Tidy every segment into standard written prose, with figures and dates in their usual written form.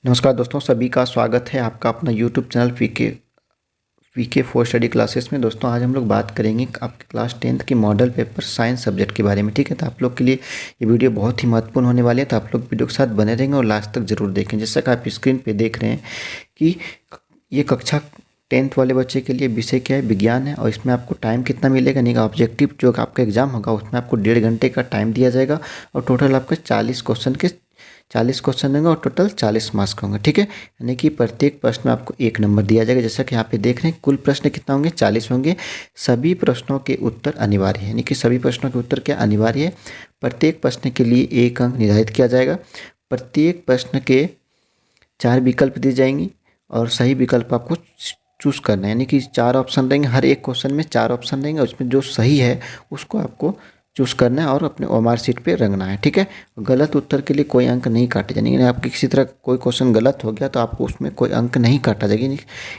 नमस्कार दोस्तों, सभी का स्वागत है आपका अपना YouTube channel VK for study classes में। दोस्तों आज हम लोग बात करेंगे आपके क्लास 10th के मॉडल पेपर साइंस सब्जेक्ट के बारे में। ठीक है, तो आप लोग के लिए ये वीडियो बहुत ही महत्वपूर्ण होने वाली है, तो आप लोग वीडियो के साथ बने रहेंगे और लास्ट तक जरूर देखें। जैसा कि आप स्क्रीन पर देख रहे हैं कि ये कक्षा 10th वाले बच्चे के लिए विषय क्या है, विज्ञान है। और इसमें आपको टाइम कितना मिलेगा, नहीं ऑब्जेक्टिव जो आपका एग्जाम होगा उसमें आपको 1.5 घंटे का टाइम दिया जाएगा और टोटल आपका 40 क्वेश्चन देंगे और टोटल 40 मार्क्स होंगे। ठीक है, यानी कि प्रत्येक प्रश्न में आपको 1 नंबर दिया जाएगा। जैसा कि यहाँ पे देख रहे हैं कुल प्रश्न कितना होंगे, 40 होंगे। सभी प्रश्नों के उत्तर अनिवार्य है, यानी कि सभी प्रश्नों के उत्तर क्या अनिवार्य है। प्रत्येक प्रश्न के लिए 1 अंक निर्धारित किया जाएगा। प्रत्येक प्रश्न के 4 विकल्प दिए जाएंगे और सही विकल्प आपको चूज करना है, यानी कि 4 ऑप्शन देंगे। हर एक क्वेश्चन में 4 ऑप्शन देंगे, उसमें जो सही है उसको आपको चूज करना है और अपने ओएमआर शीट पे रंगना है। ठीक है, गलत उत्तर के लिए कोई अंक नहीं काटे जाएंगे। यानी आपके किसी तरह कोई क्वेश्चन गलत हो गया तो आपको उसमें कोई अंक नहीं काटा जाएगा,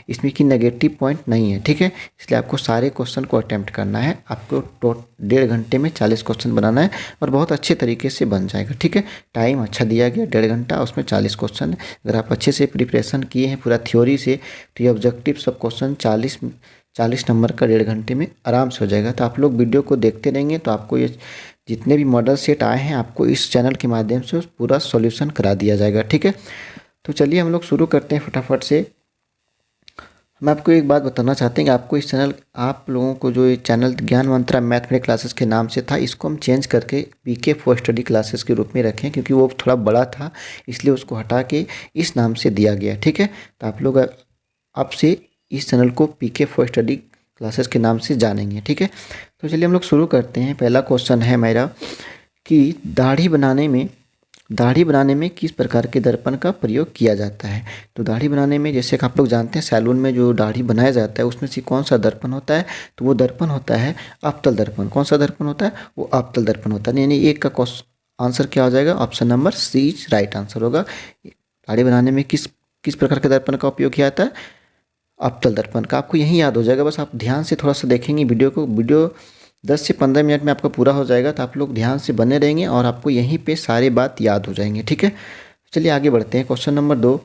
इसमें की नेगेटिव पॉइंट नहीं है। ठीक है, इसलिए आपको सारे क्वेश्चन को अटेम्प्ट करना है। आपको 1.5 घंटे में 40 क्वेश्चन बनाना है और बहुत अच्छे तरीके से बन जाएगा। ठीक है, टाइम अच्छा दिया गया 1.5 घंटा, उसमें 40 क्वेश्चन है। अगर आप अच्छे से प्रिपरेशन किए हैं पूरा थ्योरी से तो ये ऑब्जेक्टिव सब क्वेश्चन 40 नंबर का 1.5 घंटे में आराम से हो जाएगा। तो आप लोग वीडियो को देखते रहेंगे तो आपको ये जितने भी मॉडल सेट आए हैं आपको इस चैनल के माध्यम से पूरा सॉल्यूशन करा दिया जाएगा। ठीक है, तो चलिए हम लोग शुरू करते हैं फटाफट से। हम आपको एक बात बताना चाहते हैं कि आपको इस चैनल, आप लोगों को जो ये चैनल ज्ञान मंत्रा मैथमेटिक्स क्लासेस के नाम से था, इसको हम चेंज करके वीके फॉर स्टडी क्लासेस के रूप में रखें, क्योंकि वो थोड़ा बड़ा था इसलिए उसको हटा के इस नाम से दिया गया। ठीक है, तो आप लोग आपसे इस चैनल को पीके फॉर स्टडी क्लासेस के नाम से जानेंगे। ठीक है, तो चलिए हम लोग शुरू करते हैं। पहला क्वेश्चन है मेरा कि दाढ़ी बनाने में किस प्रकार के दर्पण का प्रयोग किया जाता है। तो दाढ़ी बनाने में जैसे कि आप लोग जानते हैं सैलून में जो दाढ़ी बनाया जाता है उसमें से कौन सा दर्पण होता है, तो वो दर्पण होता है अवतल दर्पण। कौन सा दर्पण होता है, वो अवतल दर्पण होता है। यानी एक का आंसर क्या हो जाएगा, option number C right answer होगा। दाढ़ी बनाने में किस प्रकार के दर्पण का उपयोग किया जाता है, अवतल दर्पण का। आपको यही याद हो जाएगा, बस आप ध्यान से थोड़ा सा देखेंगे वीडियो को। वीडियो 10 से 15 मिनट में आपका पूरा हो जाएगा, तो आप लोग ध्यान से बने रहेंगे और आपको यहीं पे सारे बात याद हो जाएंगे। ठीक है, चलिए आगे बढ़ते हैं। क्वेश्चन नंबर 2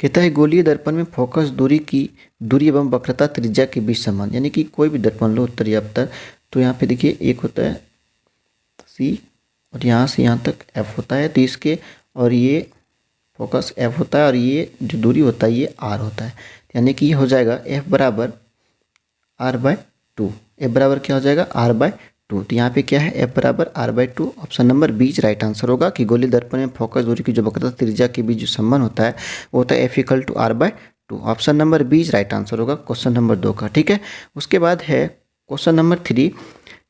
कहता है गोलीय दर्पण में फोकस दूरी एवं वक्रता त्रिज्या के बीच संबंध। यानी कि कोई भी दर्पण लो उत्तर या अवतल, तो यहाँ पे देखिए एक होता है सी और यहाँ से यहाँ तक एफ होता है, तो इसके और ये फोकस एफ होता है और ये जो दूरी होता है ये आर होता है। यानी कि ये हो जाएगा एफ बराबर r/2। एफ बराबर क्या हो जाएगा, r/2। तो यहाँ पे क्या है, एफ बराबर r/2। Option number B right answer होगा कि गोलीय दर्पण में फोकस दूरी की जो वक्रता त्रिज्या के बीच जो संबंध होता है वो होता है f = r/2। Option number B right answer होगा क्वेश्चन नंबर 2 का। ठीक है, उसके बाद है क्वेश्चन नंबर 3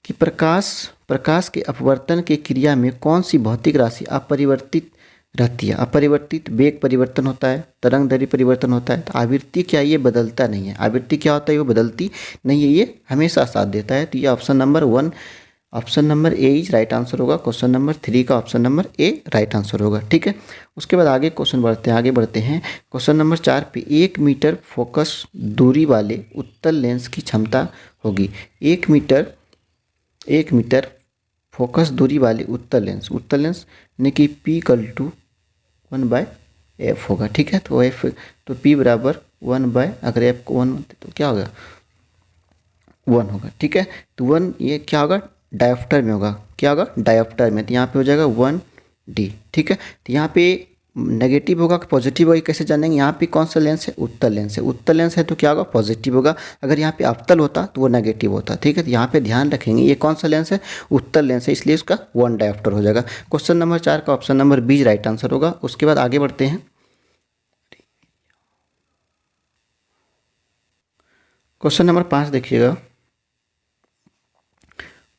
कि प्रकाश के अपवर्तन की क्रिया में कौन सी भौतिक राशि अपरिवर्तित रहती है। अपरिवर्तित वेग परिवर्तन होता है, तरंग दैर्ध्य परिवर्तन होता है। तो आवृत्ति क्या, ये बदलता नहीं है। आवृत्ति क्या होता है, वो बदलती नहीं है, ये हमेशा साथ देता है। तो ये option number A is right answer होगा। क्वेश्चन नंबर 3 का option number A right answer होगा। ठीक है, उसके बाद आगे आगे बढ़ते हैं। क्वेश्चन नंबर 4 पे 1 मीटर फोकस दूरी वाले उत्तल लेंस की क्षमता होगी। 1 मीटर फोकस दूरी वाले उत्तल लेंस यानी कि P = 1/f होगा। ठीक है, तो P बराबर 1/, अगर f को 1 तो क्या होगा 1 होगा। ठीक है, तो 1 ये क्या होगा, डायोप्टर में होगा। क्या होगा, डायोप्टर में। तो यहाँ पे हो जाएगा 1D। ठीक है, तो यहाँ पे नेगेटिव होगा कि पॉजिटिव होगा, कैसे जानेंगे। यहाँ पे कौन सा लेंस है, उत्तल लेंस है तो क्या होगा, पॉजिटिव होगा। अगर यहाँ पे अवतल होता तो वो नेगेटिव होता। ठीक है, तो यहाँ पे ध्यान रखेंगे ये कौन सा लेंस है, उत्तल लेंस है, इसलिए उसका 1 डायोप्टर हो जाएगा। क्वेश्चन नंबर 4 का option number B right answer होगा। उसके बाद आगे बढ़ते हैं। क्वेश्चन नंबर 5 देखिएगा,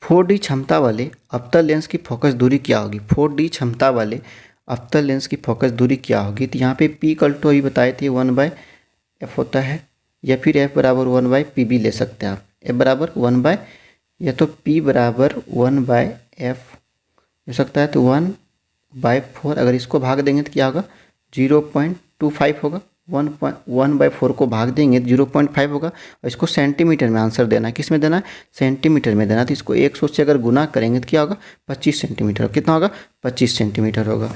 4D क्षमता वाले अवतल लेंस की फोकस दूरी क्या होगी। 4D क्षमता वाले अवतल लेंस की फोकस दूरी क्या होगी। तो यहाँ पे P = अभी बताए थे 1/f होता है, या फिर f बराबर 1/pb ले सकते हैं आप। f बराबर 1/, या तो P बराबर 1/f हो सकता है, तो 1/4। अगर इसको भाग देंगे तो क्या होगा, 0.25 होगा। 1/4 को भाग देंगे तो 0.5 होगा, और इसको सेंटीमीटर में आंसर देना है। किस में देना है? सेंटीमीटर में देना है। तो इसको 100 से अगर गुना करेंगे तो क्या होगा? 25 सेंटीमीटर। कितना होगा? 25 सेंटीमीटर होगा।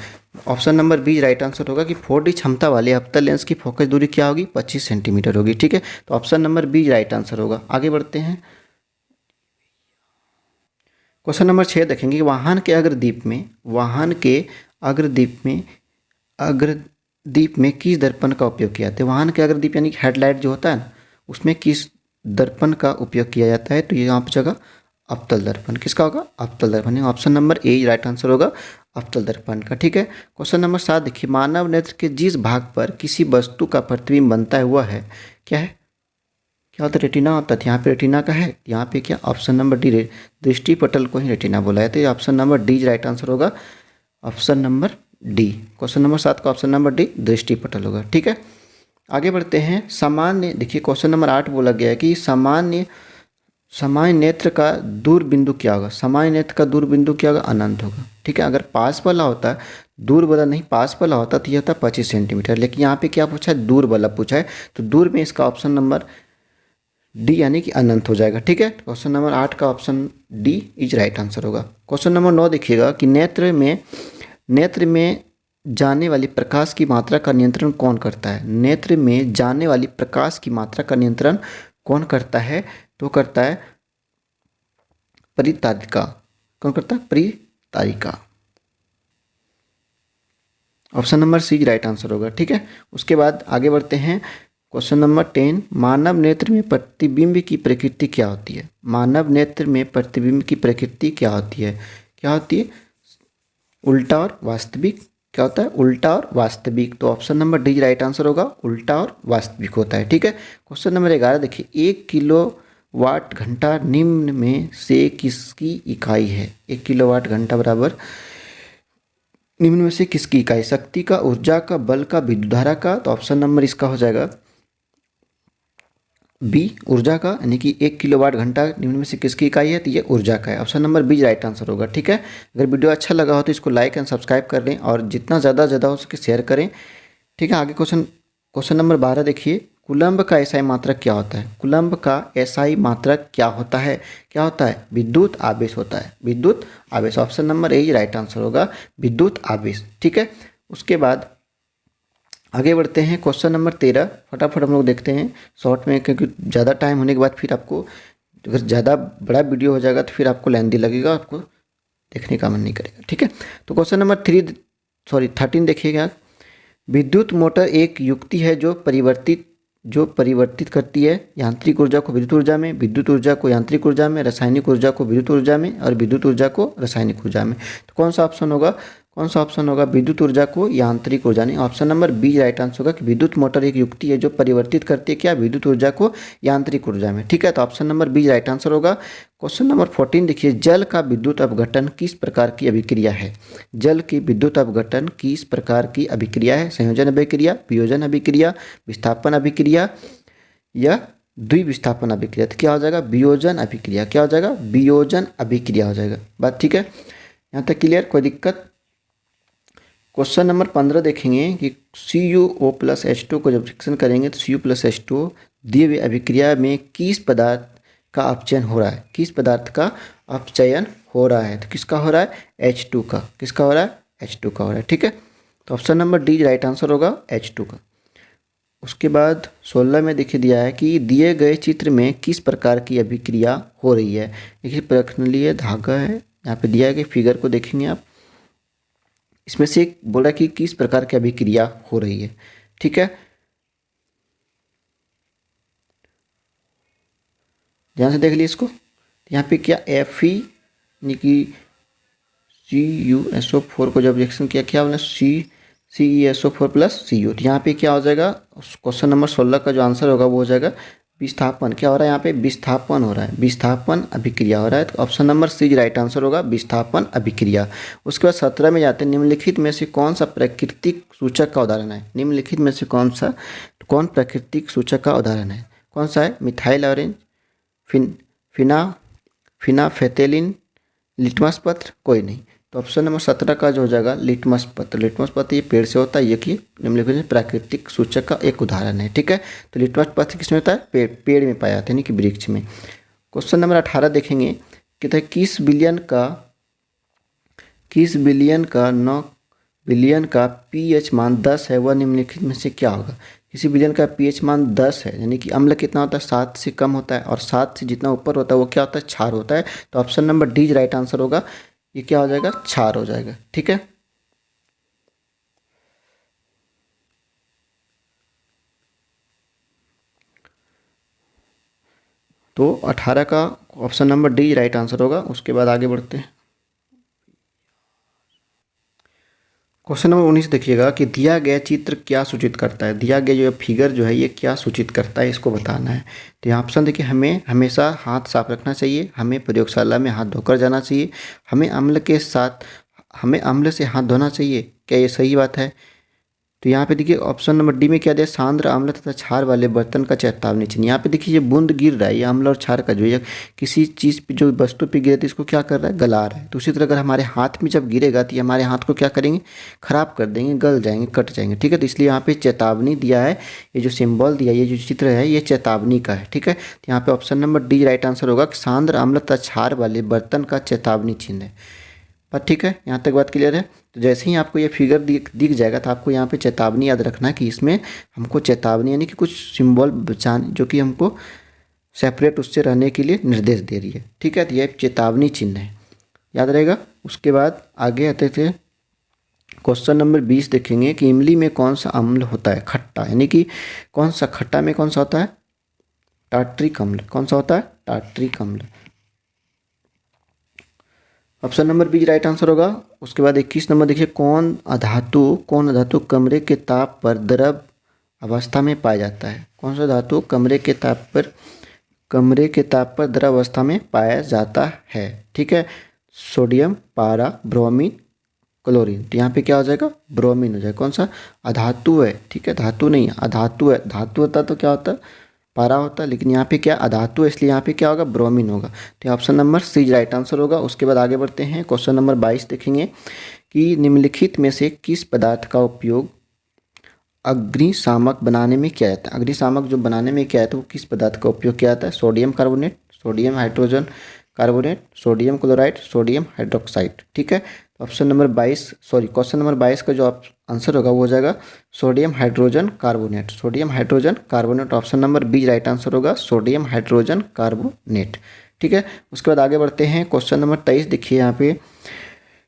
Option number B right answer होगा कि 4D क्षमता वाले अवतल लेंस की फोकस दूरी क्या होगी? 25 सेंटीमीटर होगी। ठीक है, तो option number B right answer होगा। आगे बढ़ते हैं, क्वेश्चन नंबर 6 देखेंगे। वाहन के अग्रदीप में किस दर्पण का उपयोग किया जाता है? वाहन के अग्रदीप यानी कि हेडलाइट जो होता है ना, उसमें किस दर्पण का उपयोग किया जाता है? तो ये यहाँ पर जगह अवतल दर्पण। किसका होगा? अवतल दर्पण। Option number A right answer होगा अवतल दर्पण का। ठीक है, क्वेश्चन नंबर 7 देखिए। मानव नेत्र के जिस भाग पर किसी वस्तु का प्रतिबिंब बनता हुआ है क्या है? क्या होता है? रेटिना होता है। यहाँ पे रेटिना का है, यहाँ पे क्या? ऑप्शन नंबर डी दृष्टि पटल को ही रेटिना बोला है। तो option number D right answer होगा, option number D. Question number 7 का ऑप्शन नंबर डी दृष्टि पटल होगा। ठीक है, आगे बढ़ते हैं। सामान्य देखिए, क्वेश्चन नंबर 8 बोला गया है कि सामान्य नेत्र का दूर बिंदु क्या होगा? सामान्य नेत्र का दूर बिंदु क्या होगा? अनंत होगा। ठीक है, अगर पास वाला होता है, दूर वाला नहीं पास वाला होता तो यह होता 25 सेंटीमीटर। लेकिन यहाँ पे क्या पूछा है? दूर वाला पूछा है, तो दूर में इसका ऑप्शन नंबर डी यानी कि अनंत हो जाएगा। ठीक है, क्वेश्चन नंबर 8 का option D is right answer होगा। क्वेश्चन नंबर 9 देखिएगा कि नेत्र में जाने वाली प्रकाश की मात्रा का नियंत्रण कौन करता है? नेत्र में जाने वाली प्रकाश की मात्रा का नियंत्रण कौन करता है? तो करता है परितारिका। कौन करता है? परितारिका। Option number C right answer होगा। ठीक है, उसके बाद आगे बढ़ते हैं। Question number 10। मानव नेत्र में प्रतिबिंब की प्रकृति क्या होती है? मानव नेत्र में प्रतिबिंब की प्रकृति क्या होती है? क्या होती है? उल्टा और वास्तविक। क्या होता है? उल्टा और वास्तविक। तो option number D right answer होगा, उल्टा और वास्तविक होता है। ठीक है, क्वेश्चन नंबर 11 देखिए। 1 किलोवाट घंटा निम्न में से किसकी इकाई है? 1 किलोवाट घंटा बराबर निम्न में से किसकी इकाई? शक्ति का, ऊर्जा का, बल का, विद्युत धारा का। तो ऑप्शन नंबर इसका हो जाएगा बी, ऊर्जा का, यानी कि 1 किलोवाट घंटा निम्न में से किसकी इकाई है? तो ये ऊर्जा का है। Option number B right answer होगा। ठीक है, अगर वीडियो अच्छा लगा हो तो इसको लाइक एंड सब्सक्राइब कर लें और जितना ज़्यादा हो सके शेयर करें। ठीक है, आगे क्वेश्चन नंबर 12 देखिए। कूलम्ब का एसआई मात्रक क्या होता है? कूलम्ब का एसआई मात्रक क्या होता है? क्या होता है? विद्युत आवेश होता है, विद्युत आवेश। Option number A right answer होगा, विद्युत आवेश। ठीक है, उसके बाद आगे बढ़ते हैं। क्वेश्चन नंबर 13 फटाफट हम लोग देखते हैं शॉर्ट में, क्योंकि ज़्यादा टाइम होने के बाद फिर आपको अगर ज़्यादा बड़ा वीडियो हो जाएगा तो फिर आपको लेंथी लगेगा, आपको देखने का मन नहीं करेगा। ठीक है, तो क्वेश्चन नंबर 13 देखिएगा। विद्युत मोटर एक युक्ति है जो परिवर्तित करती है यांत्रिक ऊर्जा को विद्युत ऊर्जा में, विद्युत ऊर्जा को यांत्रिक ऊर्जा में, रासायनिक ऊर्जा को विद्युत ऊर्जा में और विद्युत ऊर्जा को रासायनिक ऊर्जा में। तो कौन सा ऑप्शन होगा? विद्युत ऊर्जा को यांत्रिक ऊर्जा नहीं। Option number B right answer होगा कि विद्युत मोटर एक युक्ति है जो परिवर्तित करती है क्या? विद्युत ऊर्जा को यांत्रिक ऊर्जा में। ठीक है, तो option number B right answer होगा। क्वेश्चन नंबर 14 देखिए। जल का विद्युत अपघटन किस प्रकार की अभिक्रिया है? जल की विद्युत अपघटन किस प्रकार की अभिक्रिया है? संयोजन अभिक्रिया, वियोजन अभिक्रिया, विस्थापन अभिक्रिया या द्विविस्थापन अभिक्रिया। तो क्या हो जाएगा? वियोजन अभिक्रिया। क्या हो जाएगा? वियोजन अभिक्रिया हो जाएगा। बात ठीक है, यहाँ तक क्लियर? कोई दिक्कत? क्वेश्चन नंबर 15 देखेंगे कि CuO+H2 को जब रिएक्शन करेंगे तो Cu+H2 दिए हुए अभिक्रिया में किस पदार्थ का अपचयन हो रहा है? किस पदार्थ का अपचयन हो रहा है? तो किसका हो रहा है? H2 का। किसका हो रहा है? H2 का हो रहा है। ठीक है, तो option number D right answer होगा, H2 का। उसके बाद 16 में देखिए दिया है कि दिए गए चित्र में किस प्रकार की अभिक्रिया हो रही है? देखिए प्रखंडीय धागा है, यहाँ पे दिया गया फिगर को देखेंगे आप, इसमें से एक बोला कि किस प्रकार की अभिक्रिया हो रही है। ठीक है, ध्यान से देख लीजिए इसको। यहाँ पे क्या Fe यानी कि CuSO4 को जब रिएक्शन किया, क्या बोला? CeSO4 + Cu। तो यहाँ पे क्या हो जाएगा? क्वेश्चन नंबर 16 का जो आंसर होगा वो हो जाएगा विस्थापन। क्या हो रहा है? यहाँ पे विस्थापन हो रहा है, विस्थापन अभिक्रिया हो रहा है। तो option number C right answer होगा, विस्थापन अभिक्रिया। उसके बाद 17 में जाते हैं। निम्नलिखित में से कौन सा प्राकृतिक सूचक का उदाहरण है? निम्नलिखित में से कौन प्राकृतिक सूचक का उदाहरण है? कौन सा है? मिथाइल ऑरेंज, फिनाफेथेलिन, लिटमस पत्र? कोई नहीं। तो ऑप्शन नंबर 17 का जो हो जाएगा लिटमस पत्र। लिटमस पत्र ये पेड़ से होता है, ये कि निम्नलिखित में प्राकृतिक सूचक का एक उदाहरण है। ठीक है, तो लिटमस पत्र किसमें होता है? पेड़ में पाया जाता है, यानी कि वृक्ष में। क्वेश्चन नंबर 18 देखेंगे, कहते हैं किस बिलियन का पीएच मान 10 है, वह निम्नलिखित में से क्या होगा? किसी बिलियन का पीएच मान 10 है, यानी कि अम्ल कितना होता है? 7 से कम होता है, और 7 से जितना ऊपर होता है वो क्या होता है? क्षार होता है। तो option number D right answer होगा, ये क्या हो जाएगा? क्षार हो जाएगा। ठीक है, तो 18 का option number D right answer होगा। उसके बाद आगे बढ़ते हैं। क्वेश्चन नंबर 19 देखिएगा कि दिया गया चित्र क्या सूचित करता है? दिया गया जो फिगर जो है ये क्या सूचित करता है, इसको बताना है। तो यहाँ ऑप्शन देखिए, हमें हमेशा हाथ साफ रखना चाहिए, हमें प्रयोगशाला में हाथ धोकर जाना चाहिए, हमें अम्ल से हाथ धोना चाहिए। क्या ये सही बात है? तो यहाँ पे देखिए ऑप्शन नंबर डी में क्या दिया? सांद्र अम्ल तथा क्षार वाले बर्तन का चेतावनी चिन्ह। यहाँ पे देखिए ये बूंद गिर रहा है, ये अम्ल और क्षार का जो है किसी चीज़ पे, जो वस्तु पे गिरे तो इसको क्या कर रहा है? गला रहा है। तो उसी तरह अगर हमारे हाथ में जब गिरेगा तो ये हमारे हाथ को क्या करेंगे? खराब कर देंगे, गल जाएंगे, कट जाएंगे। ठीक है, तो इसलिए यहाँ पे चेतावनी दिया है, ये जो सिम्बॉल दिया है, ये जो चित्र है ये चेतावनी का है। ठीक है, तो यहाँ पे option number D right answer होगा कि सांद्र अम्ल तथा क्षार वाले बर्तन का चेतावनी चिन्ह है। पर ठीक है, यहाँ तक बात क्लियर है। तो जैसे ही आपको ये फिगर दिख जाएगा तो आपको यहाँ पे चेतावनी याद रखना है कि इसमें हमको चेतावनी यानी कि कुछ सिंबल बचाने, जो कि हमको सेपरेट उससे रहने के लिए निर्देश दे रही है। ठीक है, तो ये चेतावनी चिन्ह है, याद रहेगा। उसके बाद आगे आते थे, क्वेश्चन नंबर 20 देखेंगे कि इमली में कौन सा अम्ल होता है? खट्टा, यानी कि कौन सा खट्टा में कौन सा होता है? टार्ट्रिक अम्ल। कौन सा होता है? टार्ट्रिक अम्ल। Option number B right answer होगा। उसके बाद 21 नंबर देखिए, कौन अधातु कमरे के ताप पर द्रव अवस्था में पाया जाता है? कौन सा धातु कमरे के ताप पर द्रव अवस्था में पाया जाता है? ठीक है, सोडियम, पारा, ब्रोमीन, क्लोरीन। तो यहाँ पे क्या हो जाएगा? ब्रोमीन हो जाएगा। कौन सा? अधातु है। ठीक है, धातु नहीं है, अधातु है। धातु होता तो क्या होता? पारा होता है, लेकिन यहाँ पे क्या अधातु है, इसलिए यहाँ पे क्या होगा? ब्रोमीन होगा। तो option number C right answer होगा। उसके बाद आगे बढ़ते हैं, क्वेश्चन नंबर 22 देखेंगे कि निम्नलिखित में से किस पदार्थ का उपयोग अग्निशामक बनाने में किया जाता है? अग्निशामक जो बनाने में किया जाता है वो किस पदार्थ का उपयोग किया जाता है? Sodium carbonate, sodium hydrogen carbonate, sodium chloride, sodium hydroxide. ठीक है, ऑप्शन नंबर 22 क्वेश्चन नंबर 22 का जो आंसर होगा वो हो जाएगा sodium hydrogen carbonate. Sodium hydrogen carbonate, option number B right answer होगा, सोडियम हाइड्रोजन कार्बोनेट। ठीक है, उसके बाद आगे बढ़ते हैं, क्वेश्चन नंबर 23 देखिए यहाँ पे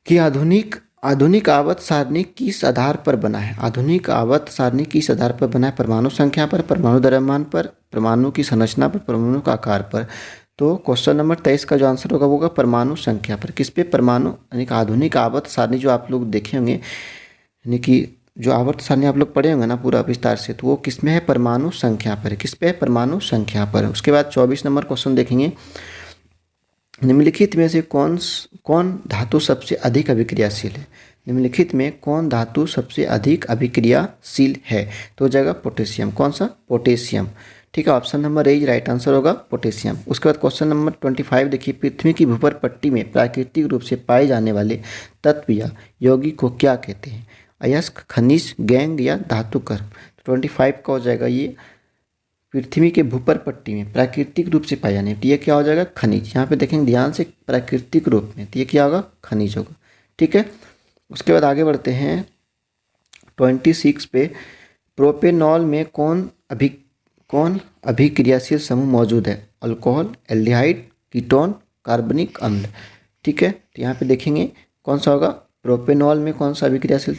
कि आधुनिक आवर्त सारणी किस आधार पर बना है? आधुनिक आवर्त सारणी किस आधार पर बना है? परमाणु संख्या पर, परमाणु द्रव्यमान पर, परमाणु की संरचना पर, परमाणु का आकार पर। तो क्वेश्चन नंबर 23 का जो आंसर होगा वो होगा परमाणु संख्या पर। किस पे? परमाणु, यानी कि आधुनिक आवर्त सारणी जो आप लोग देखे होंगे, यानी कि जो आवर्त सारणी आप लोग पढ़े होंगे ना पूरा विस्तार से, तो वो किस में है? परमाणु संख्या पर। किस पे? परमाणु संख्या पर। उसके बाद 24 नंबर क्वेश्चन देखेंगे, निम्नलिखित में से कौन धातु सबसे अधिक अभिक्रियाशील है? निम्नलिखित में कौन धातु सबसे अधिक अभिक्रियाशील है? तो हो जाएगा पोटेशियम। कौन सा? पोटेशियम। ठीक है, option number A right answer होगा, पोटेशियम। उसके बाद क्वेश्चन नंबर 25 देखिए, पृथ्वी की भूपर पट्टी में प्राकृतिक रूप से पाए जाने वाले तत्व या यौगिक को क्या कहते हैं? अयस्क, खनिज, गैंग या धातुकर्म। 25 का हो जाएगा ये पृथ्वी के भूपर पट्टी में प्राकृतिक रूप से पाए जाने, तो ये क्या हो जाएगा? खनिज। यहाँ पे देखेंगे ध्यान से, प्राकृतिक रूप में, तो ये क्या होगा? खनिज होगा। ठीक है, उसके बाद आगे बढ़ते हैं 26 पे, प्रोपेनॉल में कौन अभिक्रियाशील समूह मौजूद है? अल्कोहल, एल्डिहाइड, कीटोन, कार्बनिक अम्ल। ठीक है, तो यहाँ पे देखेंगे कौन सा होगा? प्रोपेनॉल में कौन सा अभिक्रियाशील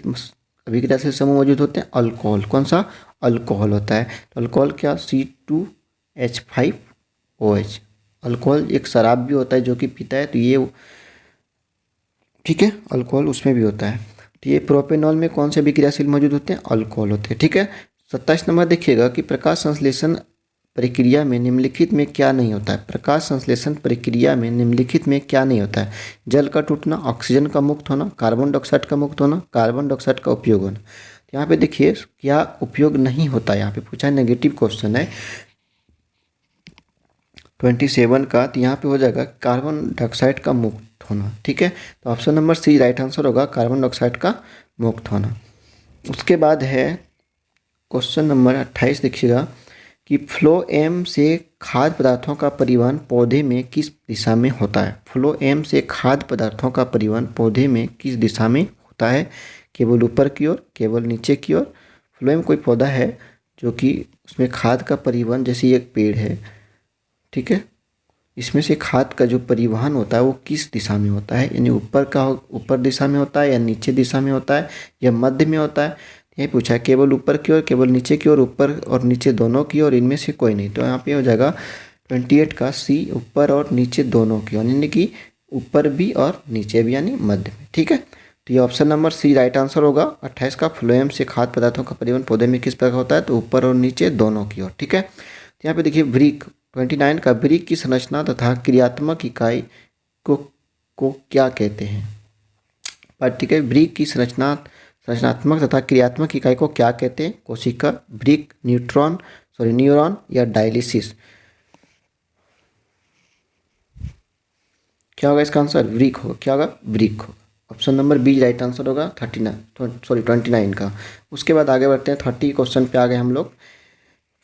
समूह मौजूद होते हैं? अल्कोहल। कौन सा? अल्कोहल होता है। तो अल्कोहल क्या? C2H5OH। अल्कोहल एक शराब भी होता है जो कि पीता है, तो ये ठीक है, अल्कोहल उसमें भी होता है। तो ये प्रोपेनॉल में कौन से अभिक्रियाशील मौजूद होते हैं? अल्कोहल होते हैं। ठीक है, 27 नंबर देखिएगा कि प्रकाश संश्लेषण प्रक्रिया में निम्नलिखित में क्या नहीं होता है? प्रकाश संश्लेषण प्रक्रिया में निम्नलिखित में क्या नहीं होता है? जल का टूटना, ऑक्सीजन का मुक्त होना, कार्बन डाइऑक्साइड का मुक्त होना, कार्बन डाइऑक्साइड का उपयोग होना। यहाँ पे देखिए क्या उपयोग नहीं होता, यहाँ पे पूछा है, नेगेटिव क्वेश्चन है 27 का। तो यहाँ पे हो जाएगा कार्बन डाइऑक्साइड का मुक्त होना। ठीक है, तो option number C right answer होगा, कार्बन डाइऑक्साइड का मुक्त होना। उसके बाद है क्वेश्चन नंबर 28, देखिएगा कि फ्लोएम से खाद्य पदार्थों का परिवहन पौधे में किस दिशा में होता है। फ्लोएम से खाद्य पदार्थों का परिवहन पौधे में किस दिशा में होता है, केवल ऊपर की ओर, केवल नीचे की ओर। फ्लोएम कोई पौधा है जो कि उसमें खाद का परिवहन, जैसे एक पेड़ है, ठीक है, इसमें से खाद का जो परिवहन होता है वो किस दिशा में होता है, यानी ऊपर दिशा में होता है या नीचे दिशा में होता है या मध्य में होता है। ये पूछा है केवल ऊपर की ओर, केवल नीचे की ओर, ऊपर और नीचे दोनों की ओर, इनमें से कोई नहीं। तो यहाँ पे हो जाएगा 28 का सी, ऊपर और नीचे दोनों की ओर, यानी कि ऊपर भी और नीचे भी, यानी मध्य में। ठीक है, तो ये option number C right answer होगा 28 का। फ्लोएम से खाद्य पदार्थों का परिवहन पौधे में किस प्रकार होता है, तो ऊपर और नीचे दोनों की ओर। ठीक है, तो यहाँ पे देखिए वृक्क 29 का, वृक्क की संरचना तथा क्रियात्मक इकाई को क्या कहते हैं। पर ठीक है, वृक्क की संरचनात्मक तथा क्रियात्मक इकाई को क्या कहते हैं, कोशिका, वृक्क, न्यूरॉन या डायलिसिस। क्या होगा इसका आंसर, वृक्क होगा। क्या होगा, वृक्क होगा। Option number B right answer होगा 29 का। उसके बाद आगे बढ़ते हैं 30 क्वेश्चन पे आ गए हम लोग।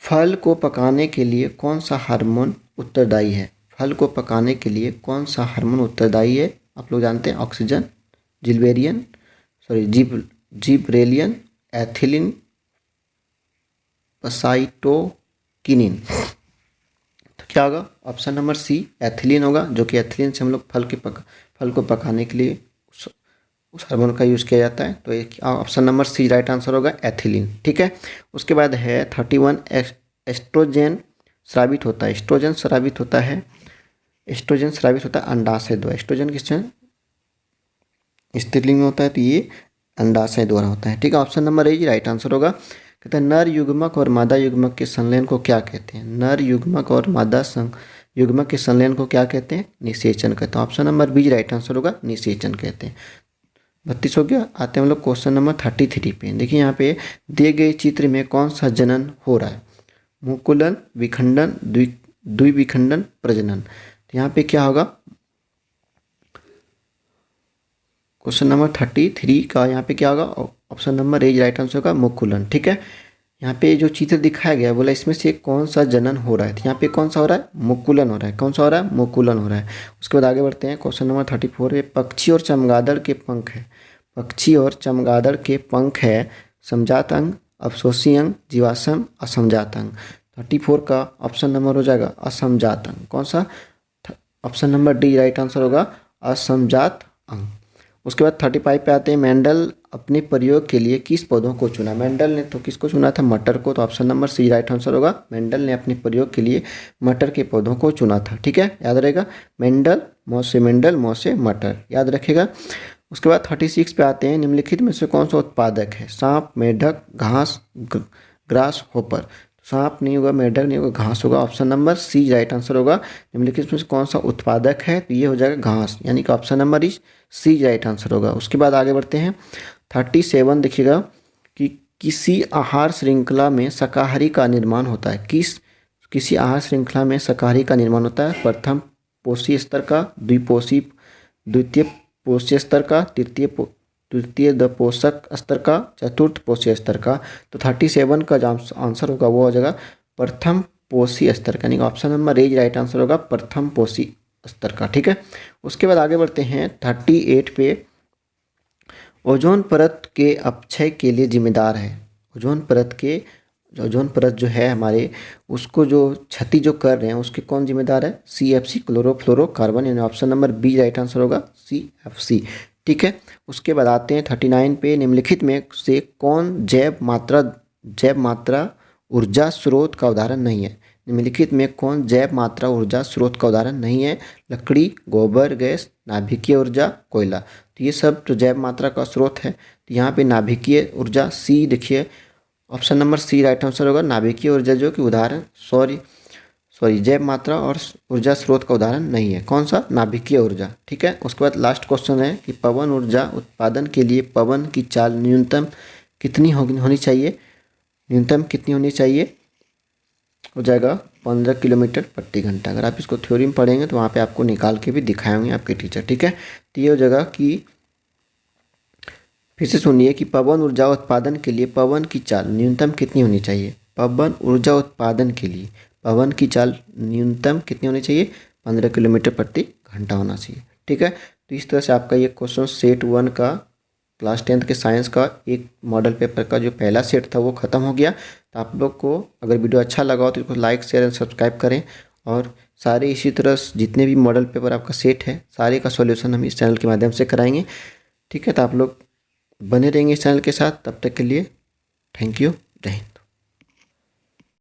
फल को पकाने के लिए कौन सा हार्मोन उत्तरदायी है। फल को पकाने के लिए कौन सा हार्मोन उत्तरदायी है, आप लोग जानते हैं, ऑक्सीजन, जिबरेलियन, एथिलीन, पसाइटोकिनिन। तो क्या होगा, ऑप्शन नंबर सी एथिलीन होगा, जो कि एथिलीन से हम लोग फल को पकाने के लिए उस हार्मोन का यूज़ किया जाता है। तो option number C right answer होगा, एथिलीन। ठीक है, उसके बाद है 31, एस्ट्रोजन स्रावित होता है। एस्ट्रोजन स्रावित होता है अंडाशय द्वारा। एस्ट्रोजन किससे, स्त्रीलिंग में होता है, तो ये अंडाशय द्वारा होता है। ठीक है, option number A right answer होगा। कहते हैं नर युग्मक और मादा युग्मक के संलयन को क्या कहते हैं। नर युग्मक और मादा युग्मक के संलयन को क्या कहते हैं, निषेचन कहते हैं। Option number B right answer होगा, निषेचन कहते हैं। 32 हो गया। आते हैं हम लोग क्वेश्चन नंबर 33 पे। देखिए यहाँ पे दिए गए चित्र में कौन सा जनन हो रहा है, मुकुलन, विखंडन, द्विविखंडन, प्रजनन। तो यहाँ पे क्या होगा, क्वेश्चन नंबर 33 का यहाँ पे क्या होगा, option number A right answer होगा, मुकुलन। ठीक है, यहाँ पे जो चित्र दिखाया गया है, बोला इसमें से कौन सा जनन हो रहा है। तो यहाँ पे कौन सा हो रहा है, मुकुलन हो रहा है। कौन सा हो रहा है, मुकुलन हो रहा है। उसके बाद आगे बढ़ते हैं क्वेश्चन नंबर 34 है। पक्षी और चमगादड़ के पंख है। पक्षी और चमगादड़ के पंख है समजात अंग, अवशोषी अंग, जीवाश्म, असमजात अंग। 34 का ऑप्शन नंबर हो जाएगा असमजात अंग। कौन सा, option number D right answer होगा, असमजात अंग। उसके बाद 35 पे आते हैं। मेंडल अपने प्रयोग के लिए किस पौधों को चुना। मेंडल ने तो किसको चुना था, मटर को। तो option number C right answer होगा, मेंडल ने अपने प्रयोग के लिए मटर के पौधों को चुना था। ठीक है, याद रहेगा, मेंडल, मौसे मटर, याद रखेगा। उसके बाद 36 पे आते हैं। निम्नलिखित में से कौन सा उत्पादक है, सांप, मेढक, घास, ग्रास होपर। सांप नहीं होगा, मेढक नहीं होगा, घास होगा। Option number C right answer होगा। निम्नलिखित में से कौन सा उत्पादक है, तो ये हो जाएगा घास, यानी कि option number C right answer होगा। उसके बाद आगे बढ़ते हैं 37। देखिएगा कि किसी आहार श्रृंखला में शाकाहारी का निर्माण होता है। किसी आहार श्रृंखला में शाकाहारी का निर्माण होता है। प्रथम पोषी स्तर का, द्वितीय पोषी स्तर का, तृतीय पोषक स्तर का, चतुर्थ पोषी स्तर का। तो 37 का जो आंसर होगा वो हो जाएगा प्रथम पोषी स्तर का, यानी option number A right answer होगा, प्रथम पोषी स्तर का। ठीक है, उसके बाद आगे बढ़ते हैं 38 पे। ओजोन परत के अपक्षय के लिए जिम्मेदार है। ओजोन परत जो है हमारे, उसको जो क्षति जो कर रहे हैं उसके कौन जिम्मेदार है, CFC, क्लोरोफ्लोरोकार्बन, यानी option number B right answer होगा, CFC। ठीक है, उसके बाद आते हैं 39 पे। निम्नलिखित में से कौन जैव मात्रा ऊर्जा स्रोत का उदाहरण नहीं है। निम्नलिखित में कौन जैव मात्रा ऊर्जा स्रोत का उदाहरण नहीं है। लकड़ी, गोबर गैस, नाभिकीय ऊर्जा, कोयला। तो ये सब जो जैव मात्रा का स्रोत है, तो यहाँ पे नाभिकीय ऊर्जा, सी देखिए, option number C right answer होगा, नाभिकीय ऊर्जा, जो कि उदाहरण जैव मात्रा और ऊर्जा स्रोत का उदाहरण नहीं है। कौन सा, नाभिकीय ऊर्जा। ठीक है, उसके बाद लास्ट क्वेश्चन है कि पवन ऊर्जा उत्पादन के लिए पवन की चाल न्यूनतम कितनी होनी चाहिए। न्यूनतम कितनी होनी चाहिए, हो जाएगा 15 किलोमीटर प्रति घंटा। अगर आप इसको थ्योरी में पढ़ेंगे तो वहाँ पे आपको निकाल के भी दिखाए होंगे आपके टीचर, ठीक है। तो ये हो जाएगा कि फिर से सुनिए कि पवन ऊर्जा उत्पादन के लिए पवन की चाल न्यूनतम कितनी होनी चाहिए। पवन ऊर्जा उत्पादन के लिए पवन की चाल न्यूनतम कितनी होनी चाहिए, 15 किलोमीटर प्रति घंटा होना चाहिए, ठीक है। तो इस तरह से आपका ये क्वेश्चन सेट 1 का क्लास 10th के साइंस का एक मॉडल पेपर का जो पहला सेट था वो ख़त्म हो गया। तो आप लोग को अगर वीडियो अच्छा लगा हो तो इसको लाइक शेयर एंड सब्सक्राइब करें, और सारे इसी तरह जितने भी मॉडल पेपर आपका सेट है सारे का सॉल्यूशन हम इस चैनल के माध्यम से कराएंगे, ठीक है। तो आप लोग बने रहेंगे इस चैनल के साथ। तब तक के लिए थैंक यू, जय हिंद।